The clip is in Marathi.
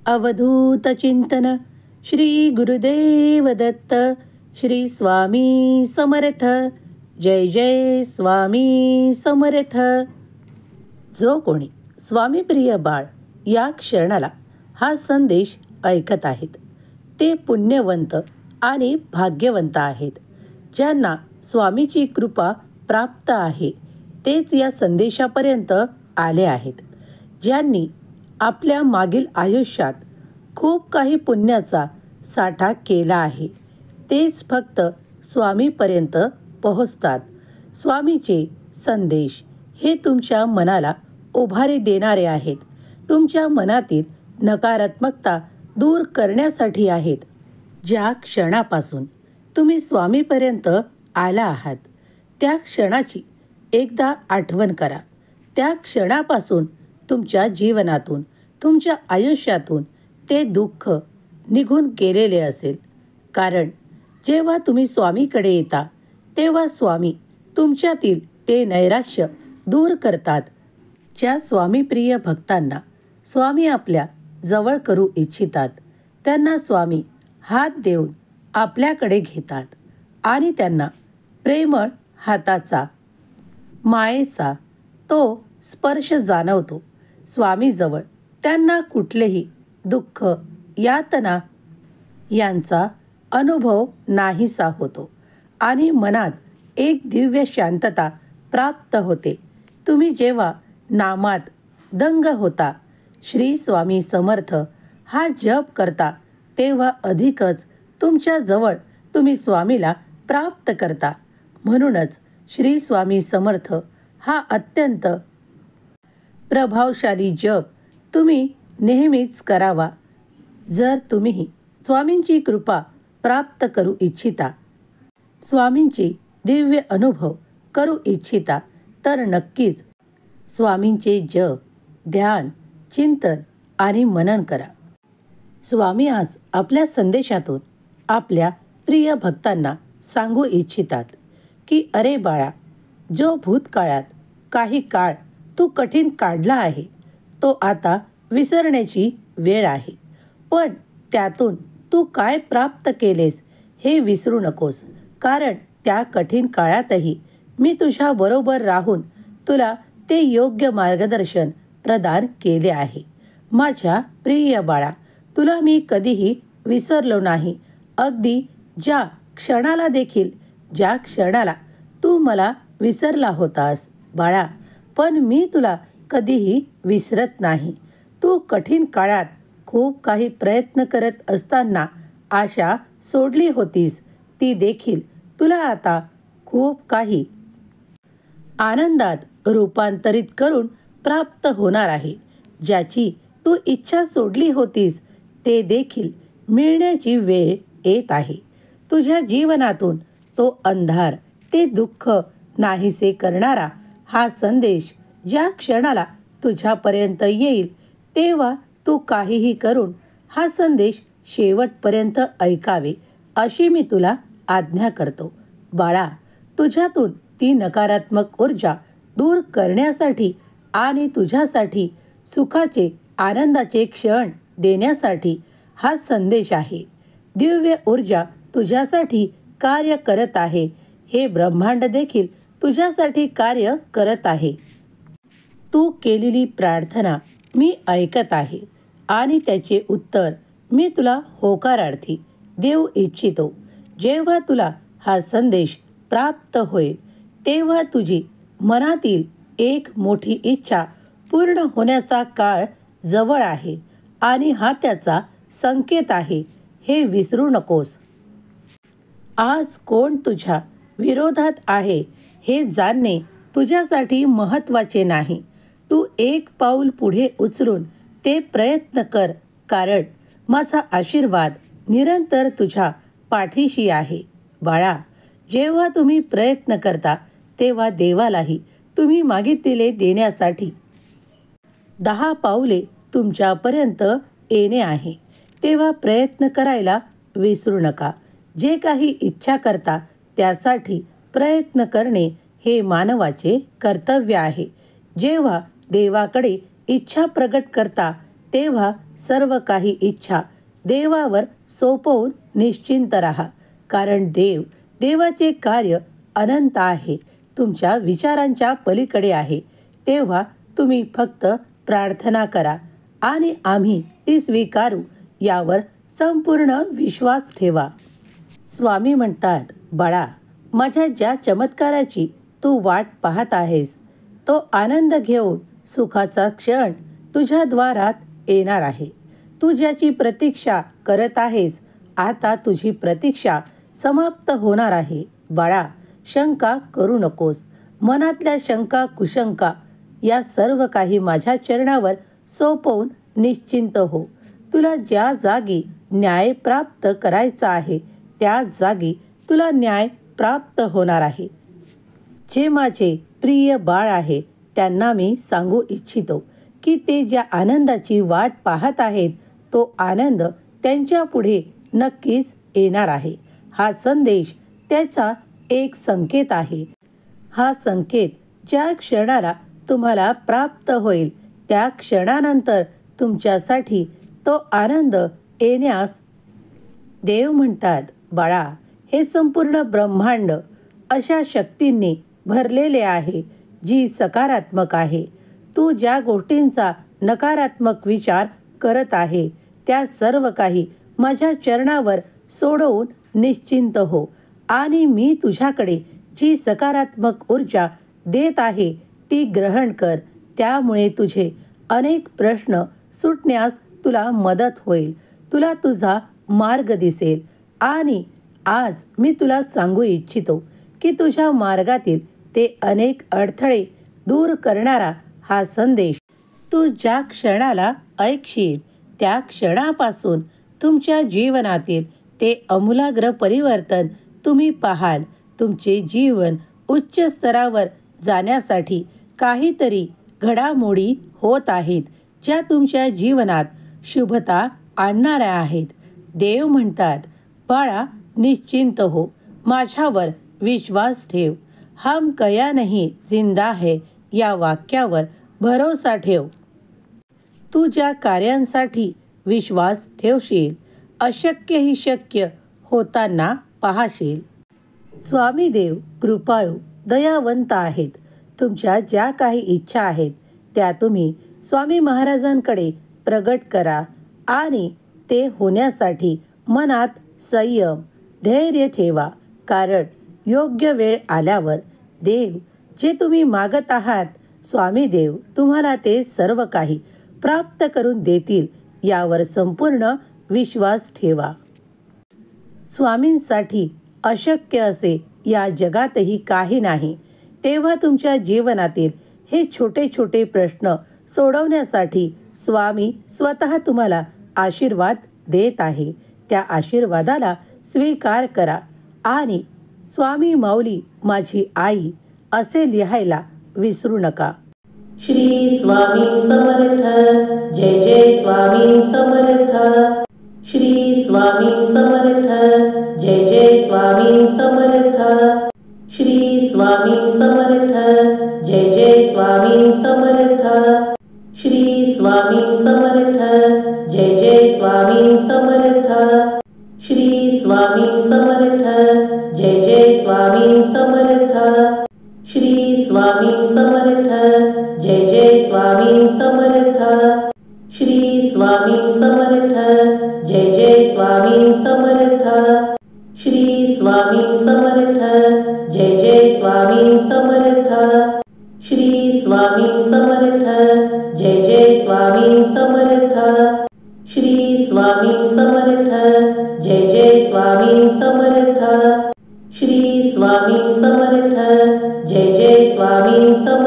अवधूत चिंतन श्री गुरुदेव दत्त श्री स्वामी समर्थ. जय जय स्वामी समर्थ. जो कोणी स्वामीप्रिय बाळ या क्षणाला हा संदेश ऐकत आहेत ते पुण्यवंत आणि भाग्यवंत आहेत. ज्यांना स्वामीची कृपा प्राप्त आहे तेच या संदेशापर्यंत आले आहेत. ज्यांनी आपल्या मागील आयुष्यात खूप काही पुण्याचा साठा केला आहे तेच फक्त स्वामीपर्यंत पोहोचतात. स्वामीचे संदेश हे तुमच्या मनाला उभारी देणारे आहेत. तुमच्या मनातील नकारात्मकता दूर करण्यासाठी आहेत. ज्या क्षणापासून तुम्ही स्वामीपर्यंत आला आहात त्या क्षणाची एकदा आठवण करा. त्या क्षणापासून तुमच्या जीवनातून, तुमच्या आयुष्यातून ते दुःख निघून गेलेले असेल. कारण जेव्हा तुम्ही स्वामीकडे येता तेव्हा स्वामी तुमच्यातील ते नैराश्य दूर करतात. ज्या स्वामीप्रिय भक्तांना स्वामी आपल्या जवळ करू इच्छितात त्यांना स्वामी हात देऊन आपल्याकडे घेतात आणि त्यांना प्रेमळ हाताचा, मायेचा तो स्पर्श जाणवतो. स्वामीजवळ त्यांना कुठलेही दुःख, यातना यांचा अनुभव नाहीसा होतो आणि मनात एक दिव्य शांतता प्राप्त होते. तुम्ही जेव्हा नामात दंग होता, श्री स्वामी समर्थ हा जप करता तेव्हा अधिकच तुमच्या जवळ तुम्ही स्वामीला प्राप्त करता. म्हणूनच श्री स्वामी समर्थ हा अत्यंत प्रभावशाली जप तुम्ही नेहमीच करावा. जर तुम्ही स्वामींची कृपा प्राप्त करू इच्छिता, स्वामींचे दिव्य अनुभव करू इच्छिता तर नक्कीच स्वामींचे जप, ध्यान, चिंतन आणि मनन करा. स्वामी आज आपल्या संदेशातून आपल्या प्रिय भक्तांना सांगू इच्छितात की अरे बाळा, जो भूतकाळात काही काळ तू कठीण काढला आहे तो आता विसरण्याची वेळ आहे. पण त्यातून तू काय प्राप्त केलेस हे विसरू नकोस. कारण त्या कठीण काळातही मी तुझ्या बरोबर राहून तुला ते योग्य मार्गदर्शन प्रदान केले आहे. माझ्या प्रिय बाळा, तुला मी कधीही विसरलो नाही. अगदी ज्या क्षणाला तू मला विसरला होतास बाळा, पण मी तुला कधीही विसरत नाही. तू कठीण काळात खूप काही प्रयत्न करत असताना आशा सोडली होतीस, ती देखील तुला आता खूप काही आनंदात रूपांतरित करून प्राप्त होणार आहे. ज्याची तू इच्छा सोडली होतीस ते देखील मिळण्याची वेळ येत आहे. तुझ्या जीवनातून तो अंधार, ते दुःख नाहीसे करणारा हा संदेश ज्या क्षणाला तुझ्यापर्यंत येईल तेव्हा तू काहीही करून हा संदेश शेवटपर्यंत ऐकावे अशी मी तुला आज्ञा करतो. बाळा, तुझ्यातून ती नकारात्मक ऊर्जा दूर करण्यासाठी आणि तुझ्यासाठी सुखाचे, आनंदाचे क्षण देण्यासाठी हा संदेश आहे. दिव्य ऊर्जा तुझ्यासाठी कार्य करत आहे. हे ब्रह्मांड देखील तुझ्यासाठी कार्य करत आहे. तू केलेली प्रार्थना मी ऐकत आहे आणि त्याचे उत्तर मी तुला होकारार्थी देऊ इच्छितो. जेव्हा तुला हा संदेश प्राप्त होईल तेव्हा तुझी मनातील एक मोठी इच्छा पूर्ण होण्याचा काळ जवळ आहे आणि हा त्याचा संकेत आहे, हे विसरू नकोस. आज कोण तुझ्या विरोधात आहे हे जाणणे तुझ्यासाठी महत्त्वाचे नाही. तू एक पाऊल पुढे उचलून ते प्रयत्न कर, कारण माझा आशीर्वाद निरंतर तुझ्या पाठीशी आहे. बाळा, जेव्हा तुम्ही प्रयत्न करता तेव्हा देवालाही तुम्ही मागितलेले देण्यासाठी 10 पाऊले तुमच्यापर्यंत येणे आहे. तेव्हा प्रयत्न करायला विसरू नका. जे काही इच्छा करता त्यासाठी प्रयत्न करणे हे मानवाचे कर्तव्य आहे. जेव्हा देवाकडे इच्छा प्रगट करता तेव्हा सर्व काही इच्छा देवावर सोपवून निश्चिंत राहा. कारण देवाचे कार्य अनंत आहे, तुमच्या विचारांच्या पलीकडे आहे. तेव्हा तुम्ही फक्त प्रार्थना करा आणि आम्ही ती स्वीकारू यावर संपूर्ण विश्वास ठेवा. स्वामी म्हणतात, बाळा, माझ्या ज्या चमत्काराची तू वाट पाहत आहेस तो आनंद घेऊन सुखाचा क्षण तुझ्या द्वारात येणार आहे. तू ज्याची प्रतीक्षा करत आहेस, आता तुझी प्रतीक्षा समाप्त होणार आहे. बाळा, शंका करू नकोस. मनातल्या शंका कुशंका या सर्व काही माझ्या चरणावर सोपवून निश्चिंत हो. तुला ज्या जागी न्याय प्राप्त करायचा आहे त्या जागी तुला न्याय प्राप्त होणार आहे. जे माझे प्रिय बाळ आहे त्यांना मी सांगू इच्छितो की ते ज्या आनंदाची वाट पाहत आहेत तो आनंद त्यांच्या पुढे नक्कीच येणार आहे. हा संदेश त्याचा एक संकेत आहे. हा संकेत ज्या क्षणाला तुम्हाला प्राप्त होईल त्या क्षणानंतर तुमच्यासाठी तो आनंद येण्यास देव म्हणतात, बाळा, हे संपूर्ण ब्रह्मांड अशा शक्तींनी भरलेले आहे जी सकारात्मक आहे. तू ज्या गोष्टींचा नकारात्मक विचार करत आहे त्या सर्व काही माझ्या चरणावर सोडवून निश्चिंत हो आणि मी तुझ्याकडे जी सकारात्मक ऊर्जा देत आहे ती ग्रहण कर. त्यामुळे तुझे अनेक प्रश्न सुटण्यास तुला मदत होईल. तुला तुझा मार्ग दिसेल. आणि आज मी तुला सांगू इच्छितो की तुझ्या मार्गातील ते अनेक अडथळे दूर करणारा हा संदेश तू ज्या क्षणाला ऐकशील त्या क्षणापासून तुमच्या जीवनातील ते आमूलाग्र परिवर्तन तुम्ही पाहाल. तुमचे जीवन उच्च स्तरावर जाण्यासाठी काहीतरी घडामोडी होत आहेत ज्या तुमच्या जीवनात शुभता आणणाऱ्या आहेत. देव म्हणतात, बाळा, निश्चिंत हो. माझ्यावर विश्वास ठेव. हम कया नहीं जिंदा है या वाक्यावर भरोसा ठेव. तू ज्या कार्यांसाठी विश्वास ठेवशील अशक्य ही शक्य होताना पाहशील. स्वामी देव कृपाळू दयावंत आहेत. तुमच्या ज्या काही इच्छा आहेत त्या तुम्ही स्वामी महाराजांकडे प्रगट करा आणि ते होण्यासाठी मनात संयम धैर्य ठेवा. कारण योग्य वेळ आल्यावर देव जे तुम्ही मागत आहात स्वामी देव तुम्हाला ते सर्व काही प्राप्त करून देतील यावर संपूर्ण विश्वास ठेवा. स्वामींसाठी अशक्य असे या जगातही काही नाही. तेव्हा तुमच्या जीवनातील हे छोटे छोटे प्रश्न सोडवण्यासाठी स्वामी स्वतः तुम्हाला आशीर्वाद देत आहे. त्या आशीर्वादाला स्वीकार करा आणि स्वामी माऊली माझी आई असे लिहायला विसरू नका. श्री स्वामी समर्थ. जय जय स्वामी समर्थ. श्री स्वामी समर्थ. जय जय स्वामी समर्थ. श्री स्वामी समर्थ. जय जय स्वामी समर्थ. श्री स्वामी समर्थ. जय जय स्वामी समर्थ. श्री स्वामी समर्थ. जय जय स्वामी समर्थ. श्री स्वामी समर्थ. जय जय स्वामी समर्थ. श्री स्वामी समर्थ. जय जय स्वामी समर्थ. श्री स्वामी समर्थ. जय जय स्वामी समर्थ. श्री स्वामी समर्थ. जय जय स्वामी समर्थ. श्री स्वामी समर्थ. जय जय स्वामी समर्थ. श्री स्वामी समर्थ. जय जय स्वामी समर्थ.